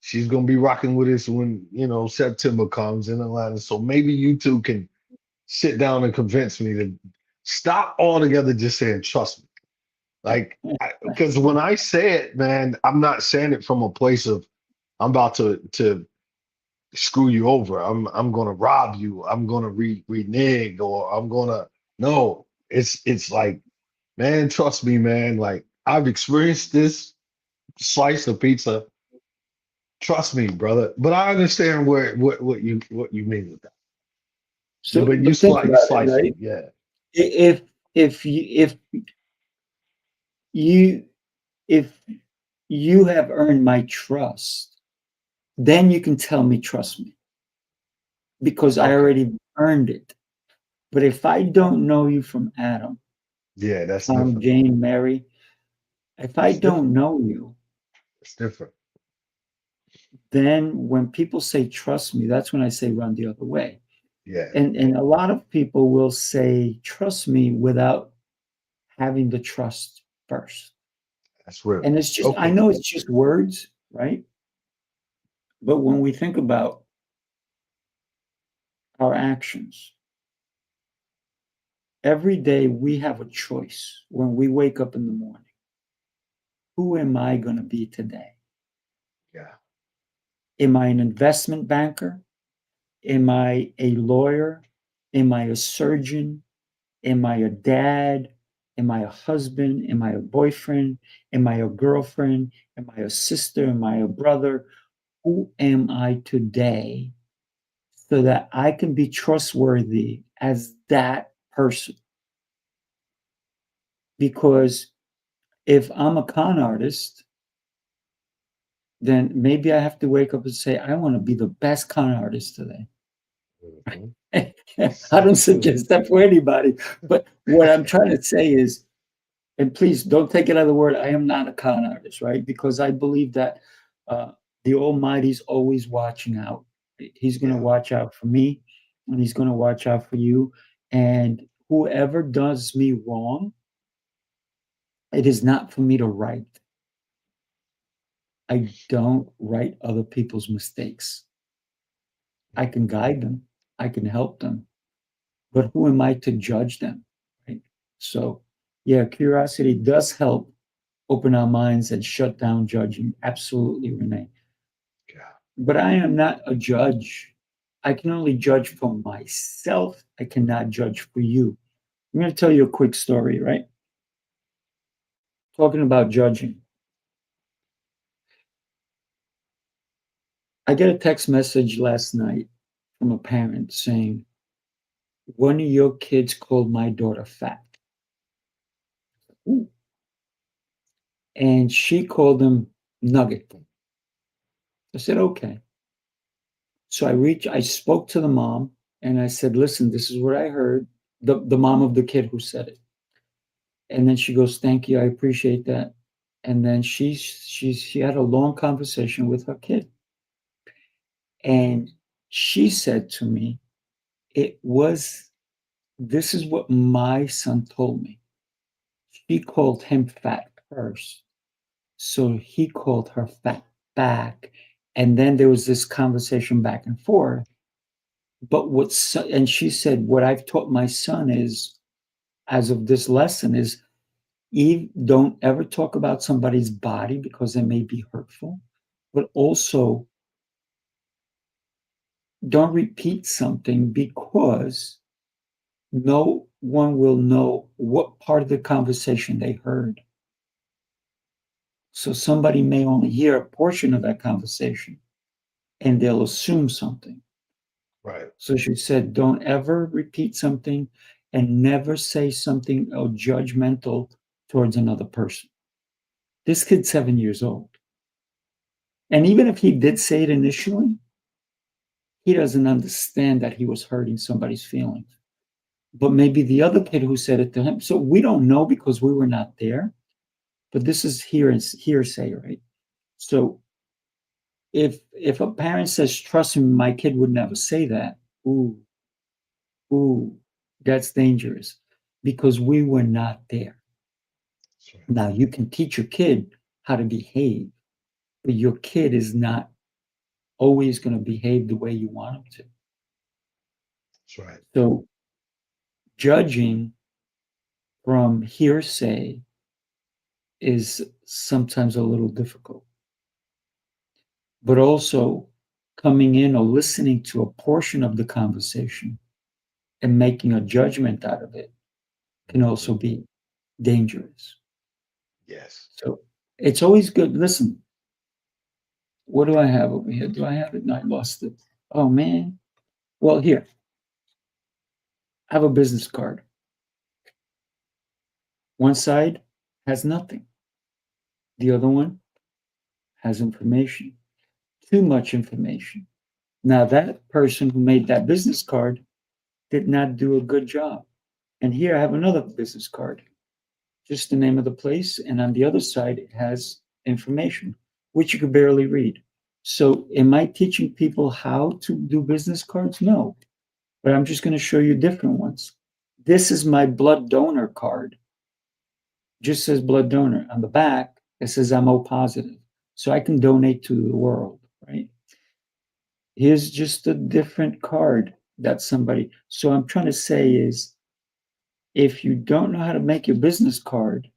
she's gonna be rocking with us when September comes in Atlanta. So maybe you two can sit down and convince me to stop altogether just saying trust me. Like, because when I say it, man, I'm not saying it from a place of I'm about to screw you over. I'm gonna rob you. I'm gonna renege, or I'm gonna no. It's like, man, trust me, man. Like I've experienced this slice of pizza. Trust me, brother. But I understand what you mean with that. So, But you but think you about it, slice me, right? yeah. If you if you have earned my trust, then you can tell me trust me because I Okay. already earned it. But if I don't know you from Adam, Yeah, that's Tom, different. Jane, Mary, if I It's don't different. know you, It's different. then when people say trust me, that's when I say run the other way. Yeah, And a lot of people will say trust me without having the trust first. that's real. And it's just, I Okay. know it's just words, right? But when we think about our actions, every day we have a choice when we wake up in the morning. Who am I going to be today? Yeah. Am I an investment banker? Am I a lawyer? Am I a surgeon? Am I a dad? Am I a husband? Am I a boyfriend? Am I a girlfriend? Am I a sister? Am I a brother? Who am I today so that I can be trustworthy as that person? Because if I'm a con artist, then maybe I have to wake up and say, I want to be the best con artist today. Mhm. I don't suggest that for anybody. But what I'm trying to say is, and please don't take it as a word, I am not a con artist, right? Because I believe that the Almighty's always watching out. He's going to Yeah. watch out for me, and He's going to watch out for you. And whoever does me wrong, it is not for me to right. I don't write other people's mistakes. I can guide them, I can help them, but who am I to judge them? Right? So, yeah, curiosity does help open our minds and shut down judging. Absolutely, Renee. Yeah. But I am not a judge. I can only judge for myself. I cannot judge for you. I'm going to tell you a quick story, right? Talking about judging. I get a text message last night from a parent saying, one of your kids called my daughter fat. Ooh. And she called him nugget. I said, okay. So I spoke to the mom and I said, listen, this is what I heard. The mom of the kid who said it. And then she goes, thank you, I appreciate that. And then she had a long conversation with her kid. And she said to me, it was, this is what my son told me. She called him fat first. So he called her fat back. And then there was this conversation back and forth. But and she said, what I've taught my son is, as of this lesson, is Eve, don't ever talk about somebody's body because it may be hurtful, but also don't repeat something because no one will know what part of the conversation they heard. So somebody may only hear a portion of that conversation and they'll assume something. Right. So she said, don't ever repeat something and never say something judgmental towards another person. This kid's 7 years old. And even if he did say it initially, he doesn't understand that he was hurting somebody's feelings. But maybe the other kid who said it to him. So we don't know because we were not there. But this is hearsay, right? So if a parent says, trust me, my kid would never say that, ooh, that's dangerous because we were not there. That's right. Now you can teach your kid how to behave, but your kid is not always going to behave the way you want him to. That's right. So judging from hearsay is sometimes a little difficult, but also coming in or listening to a portion of the conversation and making a judgment out of it can also be dangerous. Yes. So it's always good. Listen, what do I have over here? Do I have it? No, I lost it. Oh, man. Well, here, I have a business card. One side has nothing. The other one has information, too much information. Now, that person who made that business card did not do a good job. And here I have another business card, just the name of the place. And on the other side, it has information, which you could barely read. So, am I teaching people how to do business cards? No, but I'm just going to show you different ones. This is my blood donor card. Just says blood donor. On the back, it says I'm O positive. So I can donate to the world, right? Here's just a different card that somebody. So I'm trying to say is, if you don't know how to make your business card,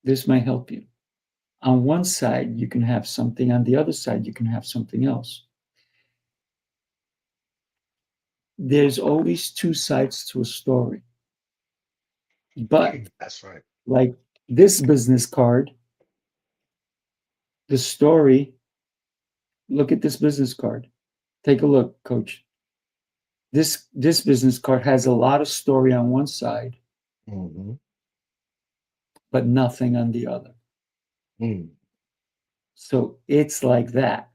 this might help you. On one side, you can have something. On the other side, you can have something else. There's always two sides to a story. But That's right. like this business card, the story, look at this business card. Take a look, coach. This business card has a lot of story on one side, Mm-hmm. but nothing on the other. Mm. So it's like that.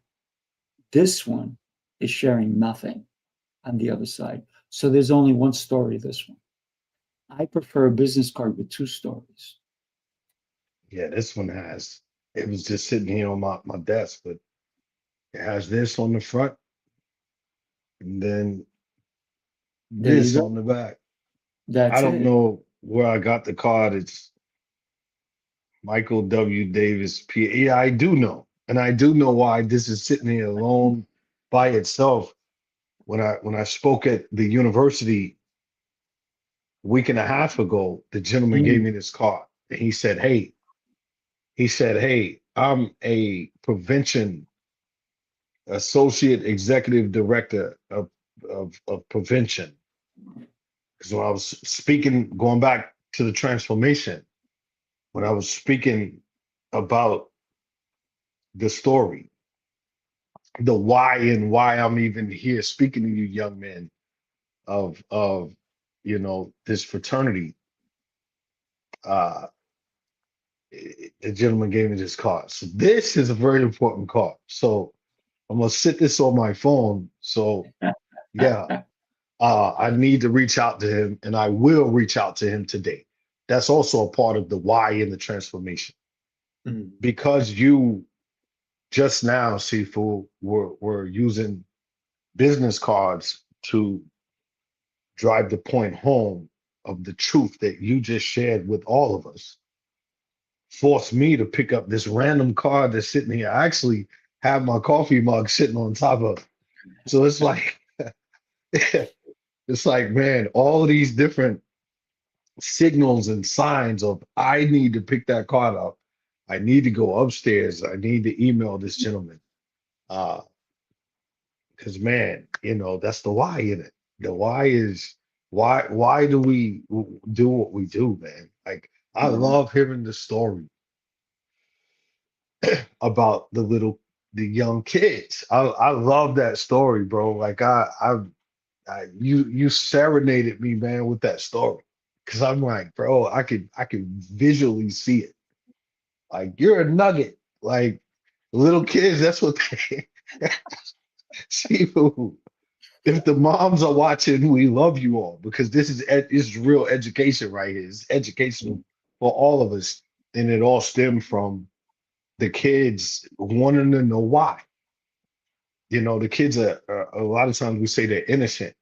This one is sharing nothing on the other side. So there's only one story, this one. I prefer a business card with two stories. Yeah, this one has, it was just sitting here on my desk, but it has this on the front and then There you this go. on the back. I That's don't it. know where I got the card. It's Michael W. Davis P. Yeah, I do know. And I do know why this is sitting here alone by itself. When I spoke at the university a week and a half ago, the gentleman gave Mm, me this card. And he said, hey, I'm a prevention associate executive director of prevention. Because when I was speaking, going back to the transformation, when I was speaking about the story, the why and why I'm even here speaking to you young men of this fraternity, uh the gentleman gave me this card. So this is a very important card. So I'm gonna sit this on my phone. So yeah, I need to reach out to him and I will reach out to him today. That's also a part of the why in the transformation. mm. Because you just now, Sifu, were using business cards to drive the point home of the truth that you just shared with all of us, forced me to pick up this random card that's sitting here. I actually have my coffee mug sitting on top of So it's like, it's like, man, all of these different signals and signs of I need to pick that card up. I need to go upstairs. I need to email this gentleman. Uh, because man, that's the why in it. The why is why do we do what we do, man? Like I Mhm. love hearing the story about the young kids. I love that story, bro. Like you serenaded me, man, with that story. Cause I'm like, bro, I could visually see it. Like you're a nugget. Like little kids, that's what they see. If the moms are watching, we love you all because this is real education right here. It's educational for all of us, and it all stemmed from the kids wanting to know why. The kids are a lot of times we say they're innocent.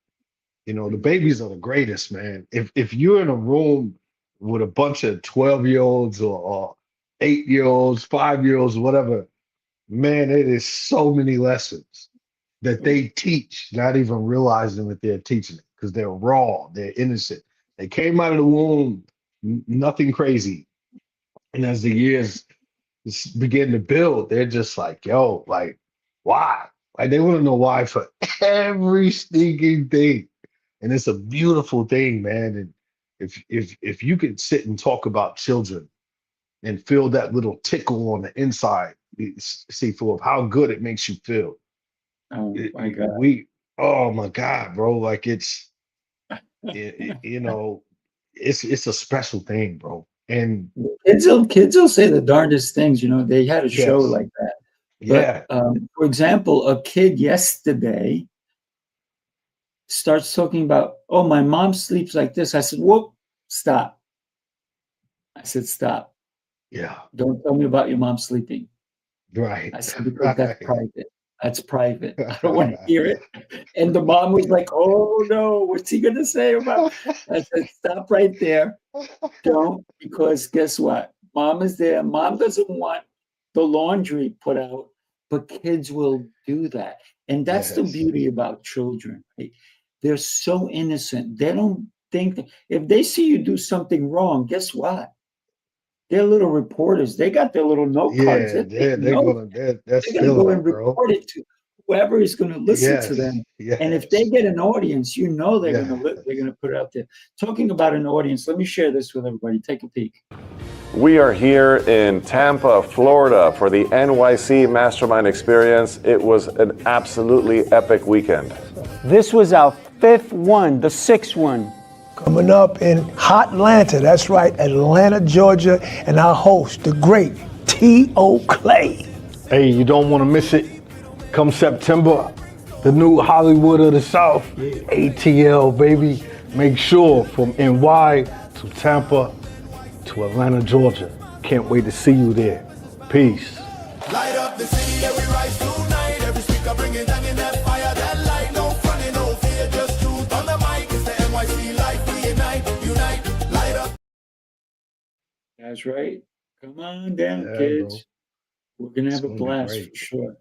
The babies are the greatest, man. If you're in a room with a bunch of 12-year-olds or 8-year-olds, 5-year-olds, whatever, man, it is so many lessons that they teach, not even realizing that they're teaching it because they're raw, they're innocent. They came out of the womb, nothing crazy. And as the years begin to build, they're just like, yo, like, why? Like they want to know why for every stinking thing. And it's a beautiful thing, man. And if you could sit and talk about children and feel that little tickle on the inside, see, full of how good it makes you feel Oh it- my it- God. we oh my God, bro, like it, it- you know it's a special thing, bro. And Kids will say the darndest things. They had a show yes, like that. But yeah, for example, a kid yesterday starts talking about, oh, my mom sleeps like this. I said, whoop, stop. I said, stop. yeah, Don't tell me about your mom sleeping. right, I said, because that's right. private. That's private. I don't want to hear it. And the mom was like, oh no, what's he going to say about? I said, stop right there. Don't, because guess what? Mom is there. Mom doesn't want the laundry put out, but kids will do that. And that's the Yes, beauty about children. Right? They're so innocent. They don't think if they see you do something wrong, guess what? They're little reporters. They got their little note cards. yeah, They're taking they're notes. gonna they're They're going to go stealing and it, bro. report it to whoever is going to listen to Yes, them. And if they yes, get an audience, yes. they're going to put it out there. Talking about an audience, let me share this with everybody. Take a peek. We are here in Tampa, Florida for the NYC Mastermind Experience. It was an absolutely epic weekend. This was our fifth one, the sixth one. Coming up in Hot Atlanta, that's right, Atlanta, Georgia, and our host, the great T.O. Clay. Hey, you don't want to miss it. Come September, the new Hollywood of the South, ATL, baby. Make sure from NY to Tampa to Atlanta, Georgia. Can't wait to see you there. Peace. Light up the city, every rise tonight. Every speaker bringing down in that fire, that light. No funny, no fear, just truth on the mic. It's the NYC life, we unite, light up. That's right. Come on down, Yeah, bro. kids. We're going to It's have a gonna be blast for great. sure.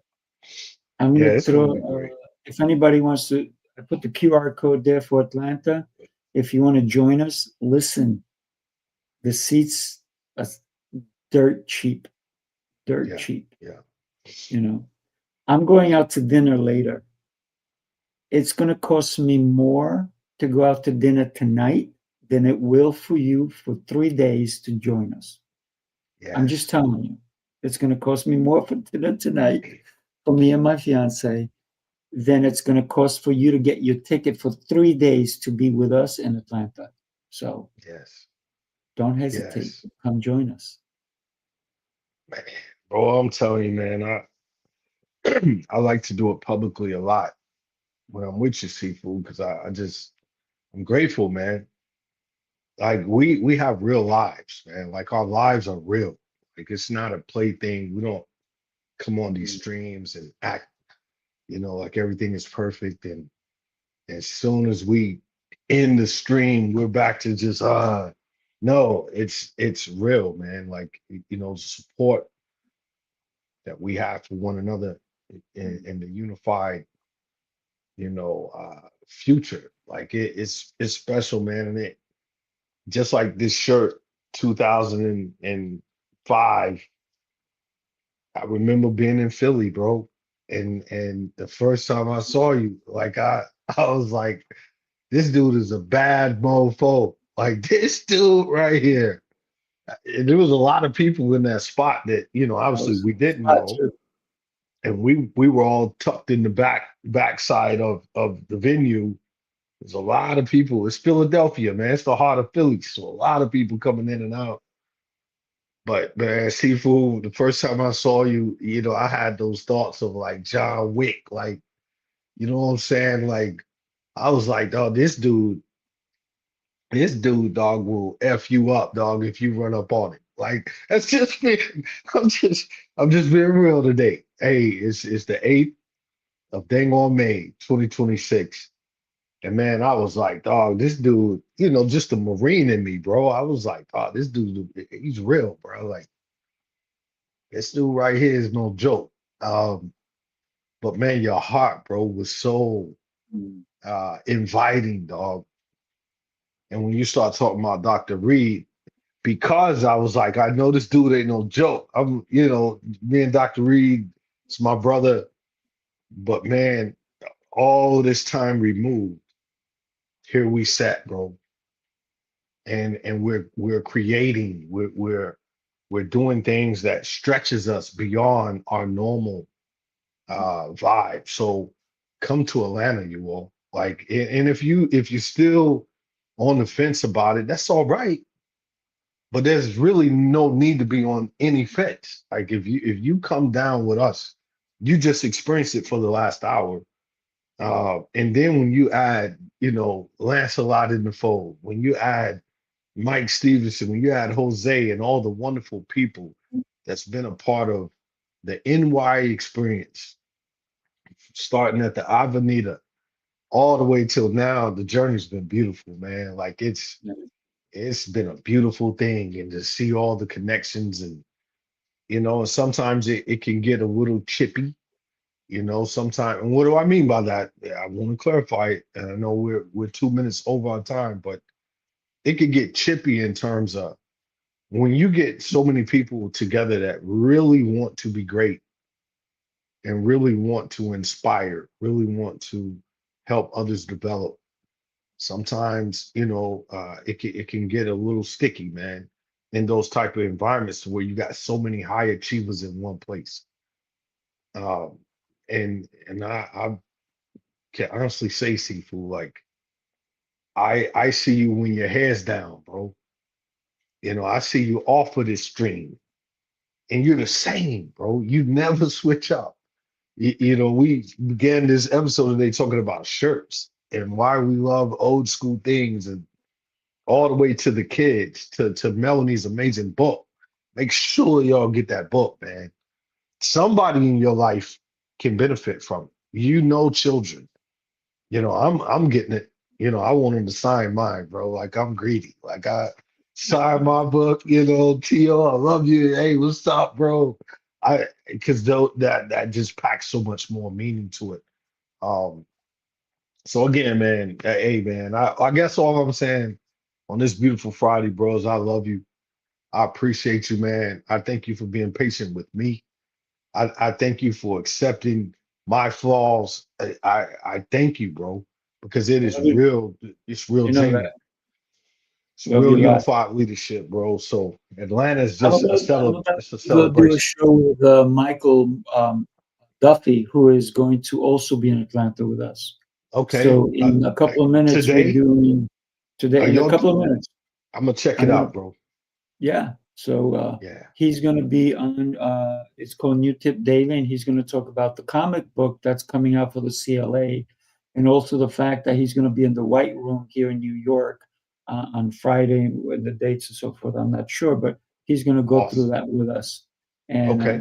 I'm Yeah, going to it's gonna throw, be great. if anybody wants to, I put the QR code there for Atlanta. If you want to join us, listen. The seats are dirt cheap, Yeah, cheap. yeah. I'm going out to dinner later. It's going to cost me more to go out to dinner tonight than it will for you for 3 days to join us. I'm just Yes. telling you, it's going to cost me more for dinner tonight for me and my fiance than it's going to cost for you to get your ticket for 3 days to be with us in Atlanta. So Yes. don't hesitate. Yes. Come join us. Man, bro, I'm telling you, man, I like to do it publicly a lot when I'm with you, Seafood, because I'm grateful, man. Like we have real lives, man. Like our lives are real. Like it's not a plaything. We don't come on these streams and act, like everything is perfect. And as soon as we end the stream, we're back to just no, it's real, man. Like the support that we have for one another and the unified future. Like it's special, man. And it just like this shirt, 2005. I remember being in Philly, bro. And the first time I saw you, like I was like, this dude is a bad mofo. Like this dude right here. And there was a lot of people in that spot that, I obviously was we didn't hot know. too. And we were all tucked in the backside of the venue. There's a lot of people. It's Philadelphia, man. It's the heart of Philly. So a lot of people coming in and out. But man, Sifu, the first time I saw you, I had those thoughts of like John Wick, like, you know what I'm saying? Like, I was like, oh, this dude, dog, will F you up, dog, if you run up on it. Like, that's just me. I'm just being real today. Hey, it's the 8th of dang on May, 2026. And man, I was like, dog, this dude, just the Marine in me, bro. I was like, oh, this dude, he's real, bro. Like, this dude right here is no joke. Um, but man, your heart, bro, was so Mm. inviting, dog. And when you start talking about Dr. Reed, because I was like, I know this dude ain't no joke. Me and Dr. Reed, it's my brother, but man, all this time removed, here we sat, bro. And we're creating, we're doing things that stretches us beyond our normal vibe. So come to Atlanta, you all. Like, and if you're still on the fence about it, that's all right. But there's really no need to be on any fence. Like if you come down with us, you just experienced it for the last hour. And then when you add, Lancelot in the fold, when you add Mike Stevenson, when you add Jose and all the wonderful people that's been a part of the NY experience, starting at the Avenida all the way till now, the journey's been beautiful, man. Like it's been a beautiful thing, and to see all the connections and sometimes it can get a little chippy, sometimes. And what do I mean by that? Yeah, I want to clarify it. And I know we're 2 minutes over our time, but it could get chippy in terms of when you get so many people together that really want to be great and really want to inspire, really want to help others develop. Sometimes, it can get a little sticky, man, in those type of environments where you got so many high achievers in one place. Um, and I can honestly say, Sifu, like I see you when your hair's down, bro. I see you off of this stream, and you're the same, bro. You never switch up. We began this episode today talking about shirts and why we love old school things, and all the way to the kids, to Melanie's amazing book. Make sure y'all get that book, man. Somebody in your life can benefit from it. Children. I'm getting it. I want them to sign mine, bro. Like I'm greedy. Like I sign my book, T.O., I love you. Hey, what's up, bro? Because that just packs so much more meaning to it. Um, so again, man, hey man, I guess all I'm saying on this beautiful Friday, bros, I love you. I appreciate you, man. I thank you for being patient with me. I thank you for accepting my flaws. I thank you, bro, because it is real. It's real You know that. genuine. It's Love real you, lot. unified leadership, bro. So Atlanta is I'm just about it's a to go do a celebration. show with Michael Duffy, who is going to also be in Atlanta with us. Okay. So in a couple of minutes, we're Today, doing are today. In a you? couple of minutes, I'm gonna check I'm it gonna out, bro. yeah. So Yeah. he's going to be on. It's called New Tip Daily, and he's going to talk about the comic book that's coming out for the CLA, and also the fact that he's going to be in the White Room here in New York on Friday. With the dates and so forth, I'm not sure, but he's going to go through Awesome. that with us, and Okay.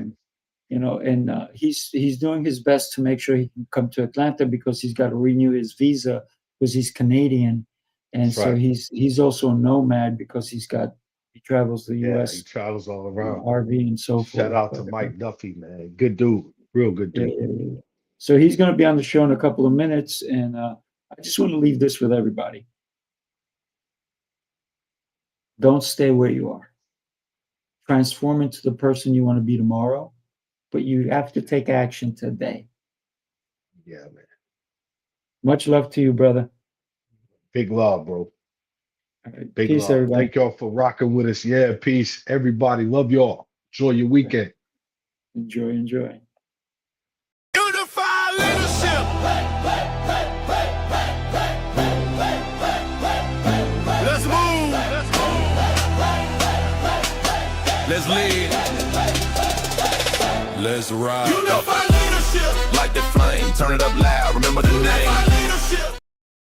he's doing his best to make sure he can come to Atlanta because he's got to renew his visa because he's Canadian, and That's so right. he's also a nomad because he travels the Yeah, he U.S. travels all around. RV and so Shout forth. out to But Mike Duffy, man. Good dude. Real good yeah, dude. yeah, yeah. So he's going to be on the show in a couple of minutes, and I just want to leave this with everybody. Don't stay where you are. Transform into the person you want to be tomorrow, but you have to take action today. Yeah, man. Much love to you, brother. Big love, bro. All right. Big Peace, love. everybody. Thank y'all for rocking with us. Yeah, peace. Everybody, love y'all. Enjoy your weekend. Enjoy, enjoy. Unify leadership. Let's move. Let's lead. Let's ride. Unify leadership. Like the flame, turn it up loud. Remember the name.